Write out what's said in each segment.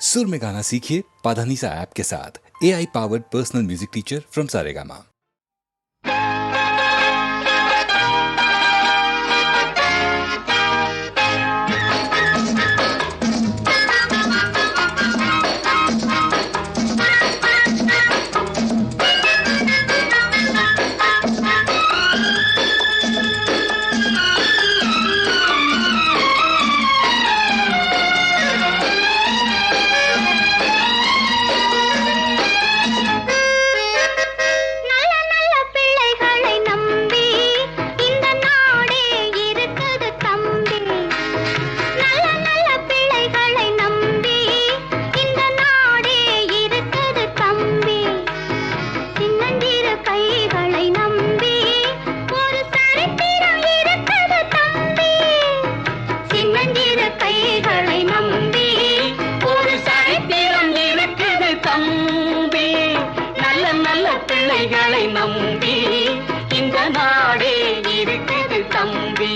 सुर में गाना सीखिए पाधानीसा ऐप के साथ। AI powered personal music teacher from Saregama. பிள்ளைகளை நம்பி இந்த நாடே இருக்குது தம்பி.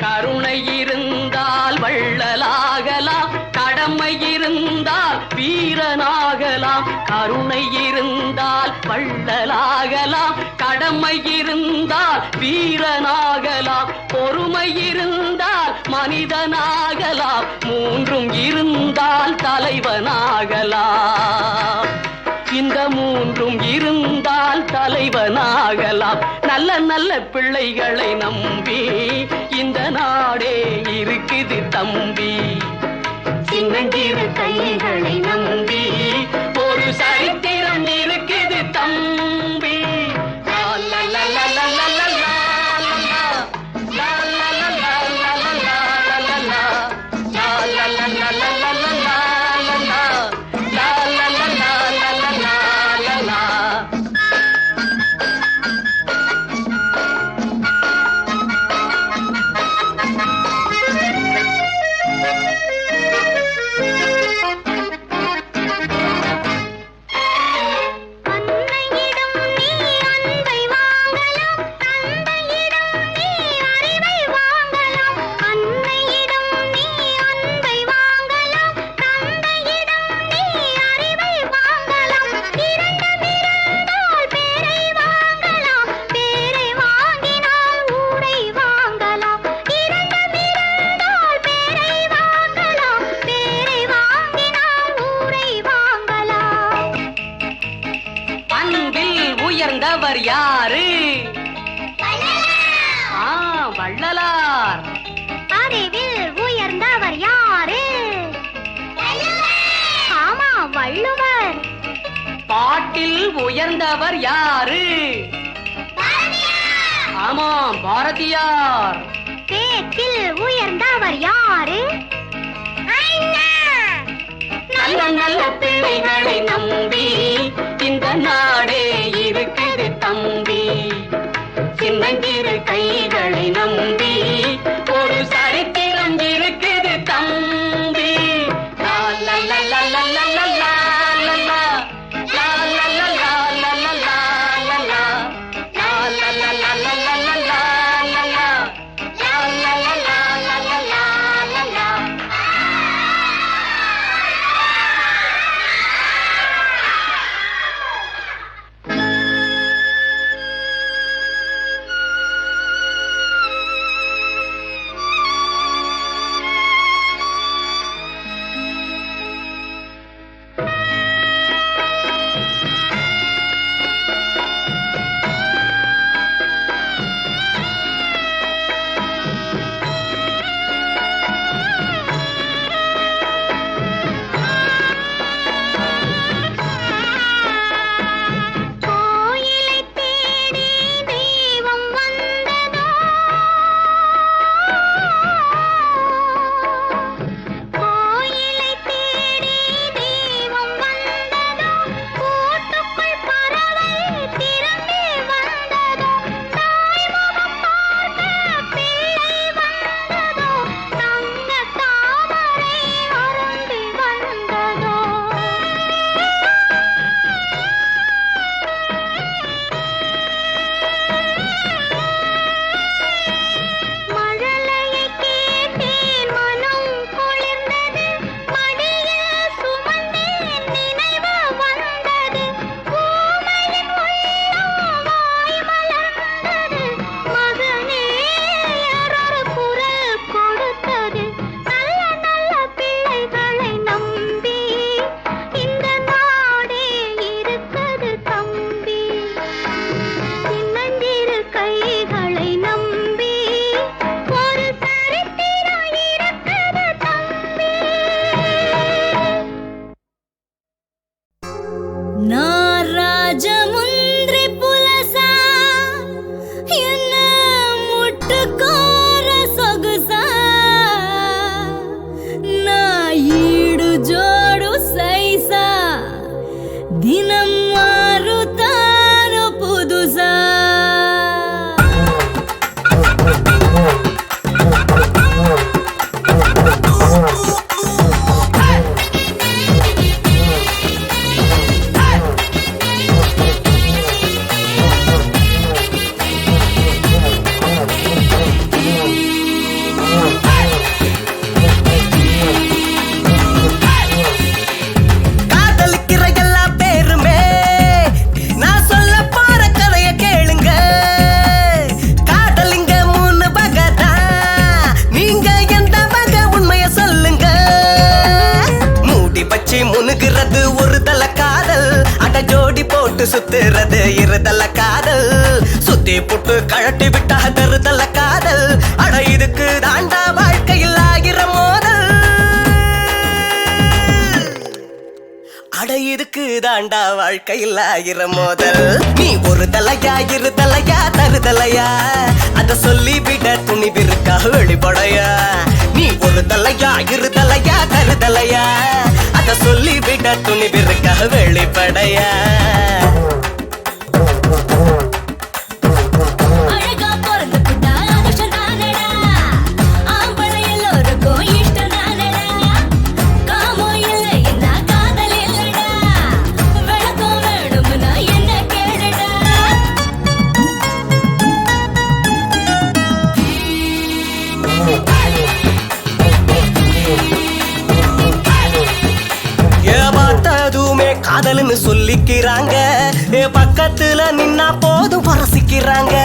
கருணை இருந்தால் வள்ளலாகலாம், கடமை இருந்தால் வீரனாகலாம். கருணை இருந்தால் வள்ளலாகலாம், கடமை இருந்தால் வீரனாகலாம். பொறுமை இருந்தால் மனிதனாகலாம், மூன்றும் இருந்தால் தலைவனாகலாம். இந்த மூன்றும் இருந்தால் தலைவனாகலாம். நல்ல நல்ல பிள்ளைகளை நம்பி இந்த நாடே இருக்குது தம்பி. சின்னஞ்சிறு கைகளை நம்பி ஒரு சரித்திரம் இருக்குது தம்பி. உயர்ந்தவர் யாரு? வள்ளலார். அறிவில் உயர்ந்தவர் யாரு? ஆமா, வள்ளுவர். பாட்டில் உயர்ந்தவர் யாரு? ஆமா, பாரதியார். பேச்சில் உயர்ந்தவர் யாரு? நல்ல நல்ல பிள்ளைகளை நம்பி இந்த நாடே இருக்குது தம்பி. சின்னஞ்சிறு கைகளை நம்பி ஒரு சரித்திரம் இருக்குது தம்பி. ஒரு தல காதல் அட ஜோடி போட்டு சுத்துறது இருதல காதல் சுத்தி போட்டு கழட்டி விட்டா தருதல காதல் அட இதுக்கு தாண்டா வாழ்க்கையில் ஆகிற மோதல் அட இதுக்கு தாண்டா வாழ்க்கையில் ஆகிற மோதல் நீ ஒரு தலையா இரு தலையா தருதலையா அத சொல்லி விட துணிவிருக்கா வெளிப்படையா நீ ஒரு தலையா இரு தலையா தருதலையா அத சொல்லி விட துணிவிருக்கா வெளிப்படையா காதல்னு சொல்லிக்கிறாங்க பக்கத்துல நின்னா போதும் பரசிக்கிறாங்க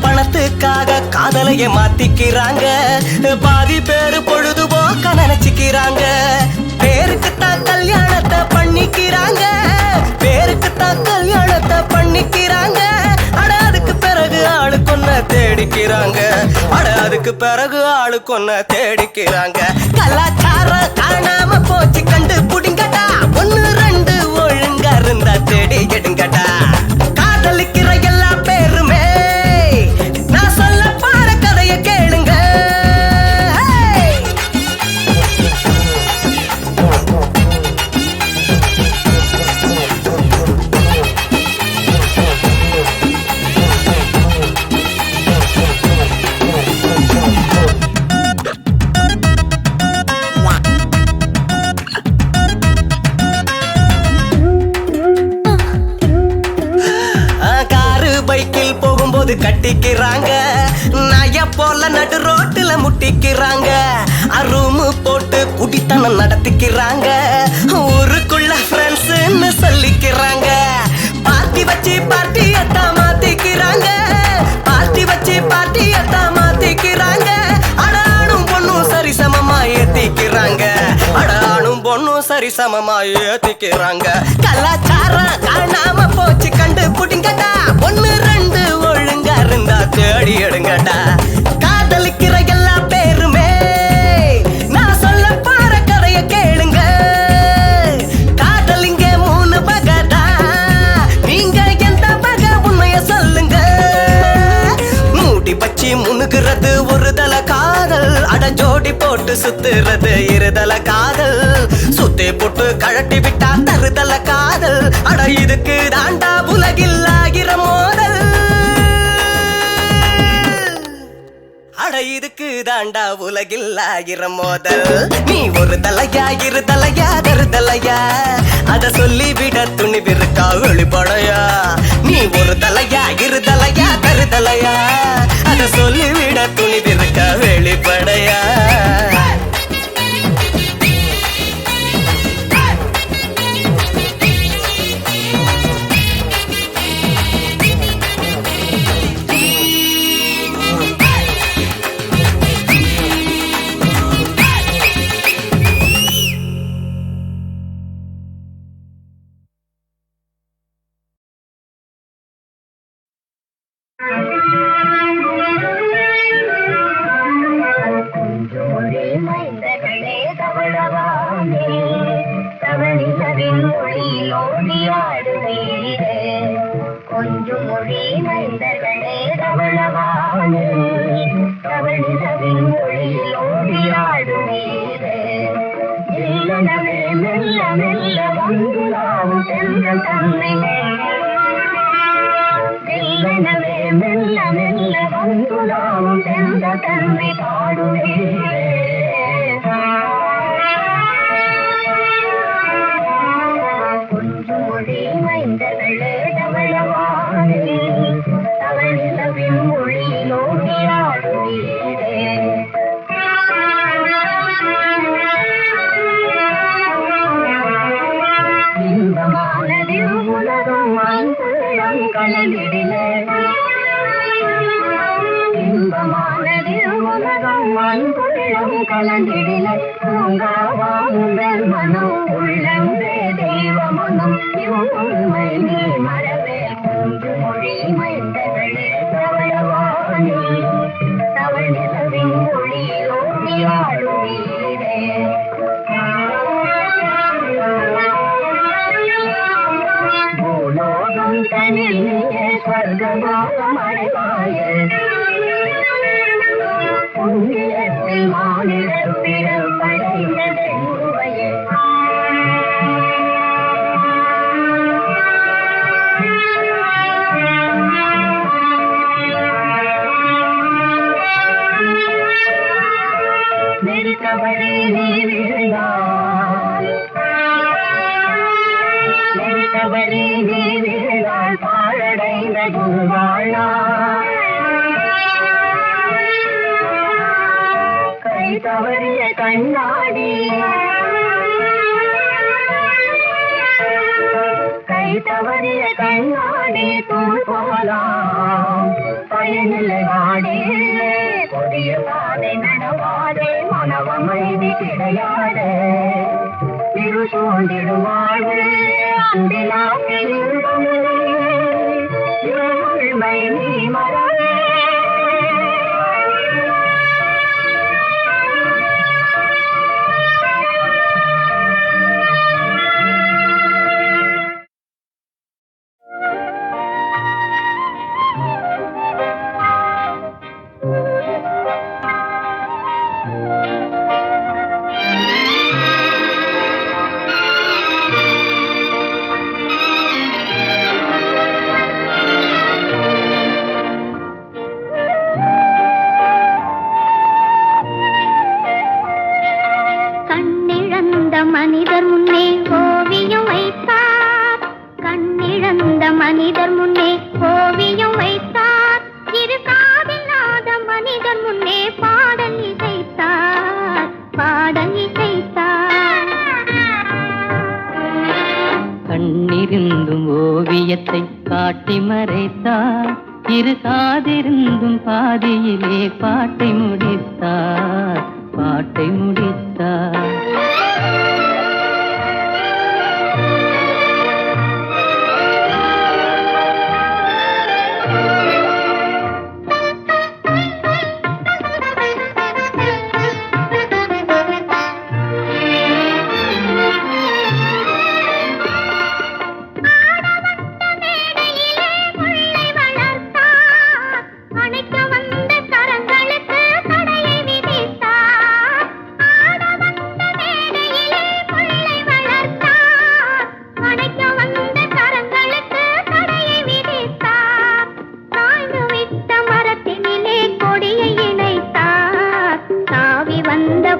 பணத்துக்காக காதலைய மாத்திக்கிறாங்க பாதி பேரு பொழுதுபோக்க நினைச்சுக்கிறாங்க பேருக்குத்தான் கல்யாணத்தை பண்ணிக்கிறாங்க பேருக்குத்தான் கல்யாணத்தை பண்ணிக்கிறாங்க அட அதுக்கு பிறகு ஆளு கொன்ன தேடிக்கிறாங்க அட அதுக்கு பிறகு ஆளு கொன்ன தேடிக்கிறாங்க கலாச்சாரம் காணாம போச்சு கண்டு புடிங்கடா ஒன்னு ரெண்டு ஒழுங்கா இருந்தா தேடி எடுங்கடா காதலிக்கிற எல்லா பேருமே நான் சொல்ல பாட கதைய கேளுங்க கட்டிக்கிறாங்க நாய போல நடு ரோட்டுல முட்டிக்கிறாங்க ரூம் போட்டு குடித்தனம் நடத்திக்கிறாங்க ஊருக்குள்ள ஃப்ரெண்ட்ஸ்னு சொல்லிக்கிறாங்க பார்ட்டி வச்சு பார்ட்டியத்தான் மாத்திக்கிறாங்க பார்ட்டி வச்சு பார்ட்டியத்தான் மாத்திக்கிறாங்க அடானும் பொண்ணும் சரிசமமா ஏத்திக்கிறாங்க அடானும் பொண்ணும் சரிசமமா ஏத்திக்கிறாங்க கலாச்சாரம் காணாம போச்சு கண்டு புடிங்கடா ஒன்னு ரெண்டு ஒழுங்கா இருந்தா தேடி எடுங்கடா காதலிக்கிற எல்லா பேருமே நான் சொல்ல பாற கதைய கேளுங்க காதலிங்க 3 வகைடா நீங்க எந்த வகை உண்மைய சொல்லுங்க மூடி பச்சி முனுகிறது ஒரு தல காதல் அட ஜோடி போட்டு சுத்துறது இருதல காதல் சுத்தி போட்டு கழட்டி விட்டா தருதல காதல் அட இதுக்கு தாண்டா உலகில் ஆகிற மோதல் அட இதுக்கு தாண்டா உலகில் ஆகிற மோதல் நீ ஒரு தலையா இரு தலையா தருதலையா அத சொல்லி விட துணிவிருக்கா வெளிப்படையா நீ ஒரு தலையா இரு தலையா தருதலையா அத சொல்லி விட துணிவிருக்கா வெளிப்படையா கொஞ்சம் மொழி மைந்தர்களே தவளவானே தவழிதவின் மொழியில் ஓடியாடுவீரே இல்லனவே மெல்ல மெல்ல வந்துலாவும் சென்ற தன்னை இல்லனவே மெல்ல மெல்ல வந்துலாவும் சென்ற தன்னை பாடுவீரே கொஞ்சம் மொழி மைந்தர்களே தவளவானே தவழிதவின் மொழியில் ஓடியாடுவீரே இன்பமானதில் உலகம் அன்புள்ளம் கலந்திடிலே இன்பமானதில் உலகம் அன்புள்ளம் கலந்திடிலே பூங்காவாங்கள் மனம் உள்ளம் வேதே தெய்வமனம் உண்மை நீ மரவே ஒன்று மொழி மைந்தகளே தவழவானி தவழ் நிலவின் ஒளியோடியாடுவீரே பூலோகம் தனியே ஸ்வர்கமாக மறைவாயே புண்ணியத்தில் மாநிலப் பிறப்படைந்ததை உருவையே நெருக்கபடி நீ விழுந்தாள் நெருக்கபடி நீ விழுந்தாள் பாழடைந்த குருவாழாள் கை தவறிய கண்ணாடி கை தவறிய கண்ணாடி தூள் போகலாம் பயனில்லை வாடே கொடிய பாதை நடவாதே மனவமைதி கிடையாது இரு சூழ்ந்திடும் வாழ்வு அன்பிலாக்கி இருமை நீ மறவே மனிதர் முன்னே ஓவியம் வைத்தார் கண்ணிழந்த மனிதர் முன்னே ஓவியம் வைத்தார் இரு காதில்லாத மனிதர் முன்னே பாடல் இசைத்தார் பாடல் இசைத்தார் கண்ணிருந்தும் ஓவியத்தை காட்டி மறைத்தார் இரு காதிருந்தும் பாதியிலே பாட்டை முடித்தார் பாட்டை முடித்தார்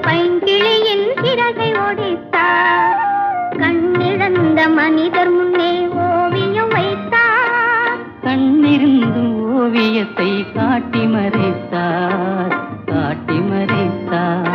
பைங்கிளியின் சிறகை ஒடித்தார் கண்ணிழந்த மனிதர் முன்னே ஓவியம் வைத்தார் கண்ணிருந்தும் ஓவியத்தை காட்டி மறைத்தார் காட்டி மறைத்தார்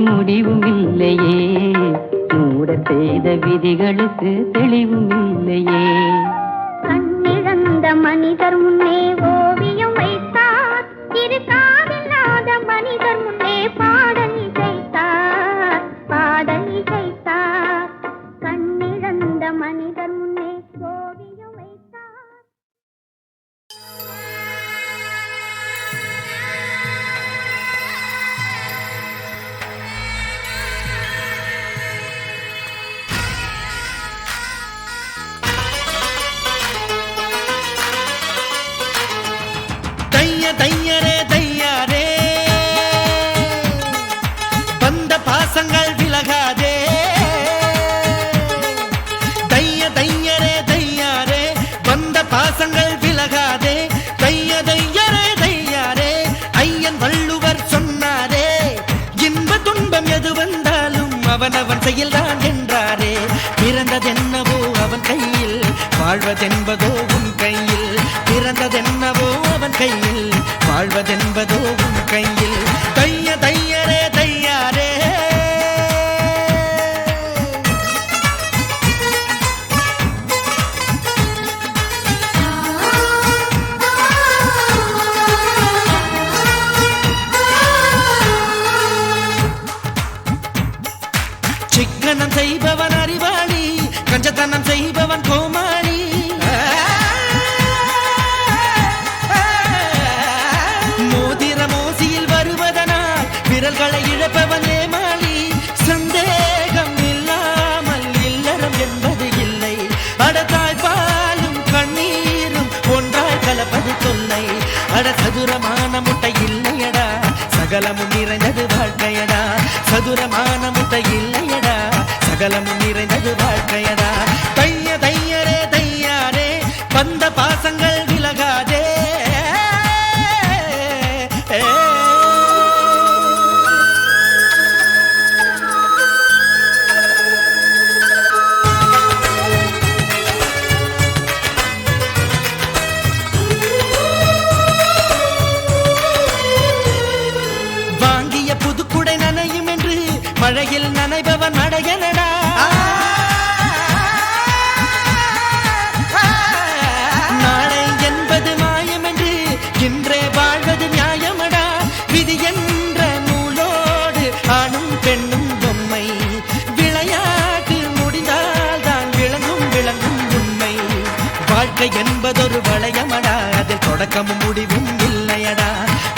முடிவும் இல்லையே மூட செய்த விதிகளுக்கு தெளிவும் இல்லையே கண்ணிழந்த மனிதர் முன்னே ஓவியம் வைத்தார் இரு காதில்லாத மனிதர் முன்னே பாடல் இசைத்தார் பாடல் இசைத்தார் கண்ணிழந்த மனிதர் முன்னே ஓவியம் வைத்தார் தையரே தையாரே வந்த பாசங்கள் விலகாதே தையரே தையாரே வந்த பாசங்கள் விலகாதே தைய பிறந்ததென்னவோ அவன் கையில் வாழ்வதென்பதோ உன் கையில் பிறந்ததென்னவோ அவன் கையில் வாழ்வதென்பதோ உன் கையில் தைய தையரே தையாரே சிக்கனம் செய்பவன் அறிவாளி கஞ்சத்தனம் செய்பவன் கோமாளி மோதிர மோசியில் வருவதனால் விரல்களை இழப்பவன் ஏமாளி சந்தேகம் இல்லாமல் இல்லறம் என்பது இல்லை அடத்தாய் பாலும் கண்ணீரும் ஒன்றாய் கலப்பது தொல்லை அட சதுரமான முட்டை இல்லையடா சகலமும் நிறைந்தது வாழ்க்கையடா சதுரமான முட்டை இல்லையடா சகலமும் நிறைந்தது வாழ்க்கையடா தைய தையரே தையாரே வந்த பாசங்கள் விலகாதே வாங்கிய புதுக்குடை நனையும் என்று மழையில் நனைபவன் அடையனடா நாளை என்பது மாயம் என்று இன்றே வாழ்வது நியாயமடா விதி என்ற நூலோடு ஆணும் பெண்ணும் பொம்மை விளையாட்டு முடிந்தால் தான் விளங்கும் உண்மை வாழ்க்கை என்பதொரு வளையமடா அதில் தொடக்கமும் முடிவும் இல்லையடா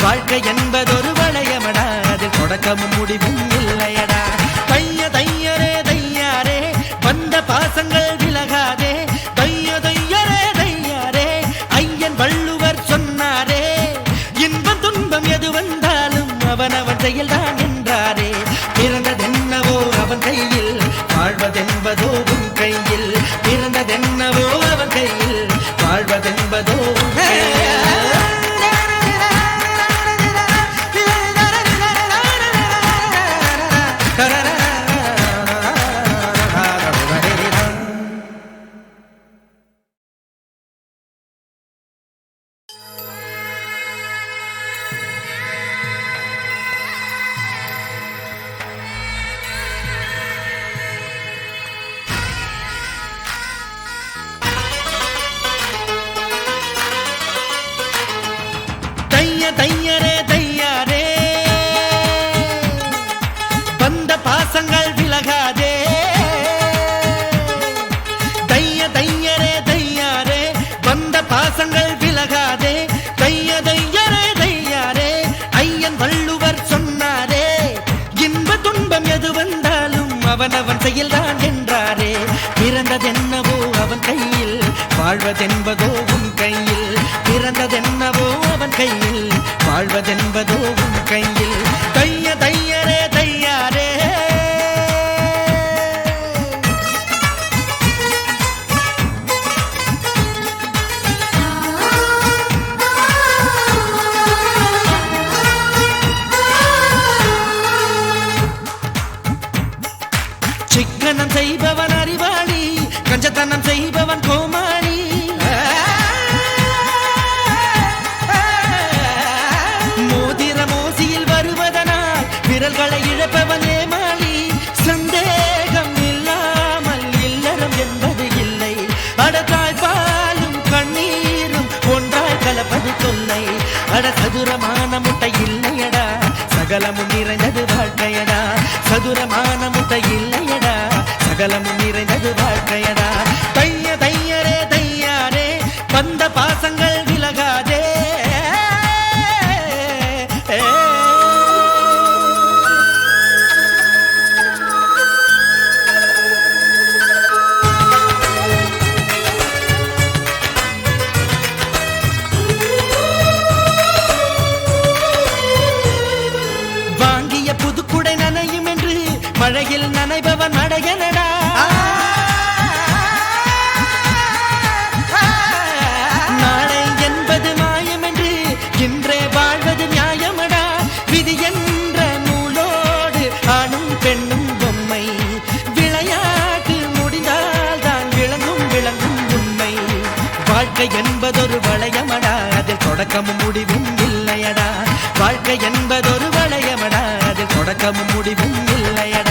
வாழ்க்கை என்பதொரு வளையமடா அதில் தொடக்கமும் முடிவும் இல்லையடா தைய தையரே தையாரே வந்த பாசங்கள் விலகாதே தைய தையரே தையாரே ஐயன் வள்ளுவர் சொன்னாரே இன்பம் துன்பம் எது வந்தாலும் அவன் செயல்தான் என்றாரே பிறந்ததென்னவோ அவன் கையில் வாழ்வதென்பதோ உன் கையில் பிறந்ததென்னவோ அவன் கையில் வாழ்வதென்பதோ உன் கையில் தையரே தையாரே வந்த பாசங்கள் விலகாதே தைய தையரே தையாரே வந்த பாசங்கள் விலகாதே தைய தையரே தையாரே ஐயன் வள்ளுவர் சொன்னாரே இன்ப துன்பம் எது வந்தாலும் அவன் செயல்தான் என்றாரே பிறந்ததென்னவோ அவன் கையில் வாழ்வதென்பதோ உன் கையில் பிறந்ததென்னவோ அவன் கையில் வாழ்வதென்பதோ உன் கையில் தைய தையரே தையாரே சிக்கனம் செய்பவன் அறிவாளி கஞ்சத்தனம் செய்பவன் கோமாளி மோதிர மோசியில் வருவதனால் விரல்களை இழப்பவன் ஏமாளி சந்தேகம் இல்லாமல் இல்லறம் என்பது இல்லை அடத்தாய் பாலும் கண்ணீரும் ஒன்றாய் கலப்பது தொல்லை அட சதுரமான முட்டை இல்லையடா சகலமும் நிறைந்தது வாழ்க்கையடா சதுரமான முட்டை இல்லையடா சகலமும் நிறைந்தது வாழ்க்கையடா தைய தையரே தையாரே வந்த பாசங்கள் விலகாதே வாங்கிய புதுக்குடை நனையும் என்று மழையில் நனைபவன் அடையனடா நாளை என்பது மாயம் என்று இன்றே வாழ்வது நியாயமடா விதி என்ற நூலோடு ஆணும் பெண்ணும் பொம்மை விளையாட்டு முடிந்தால் தொடக்கமும் முடிவும் இல்லையடா வாழ்க்கை என்பதொரு வளையமடா அதில் தொடக்கமும் முடிவும் இல்லையடா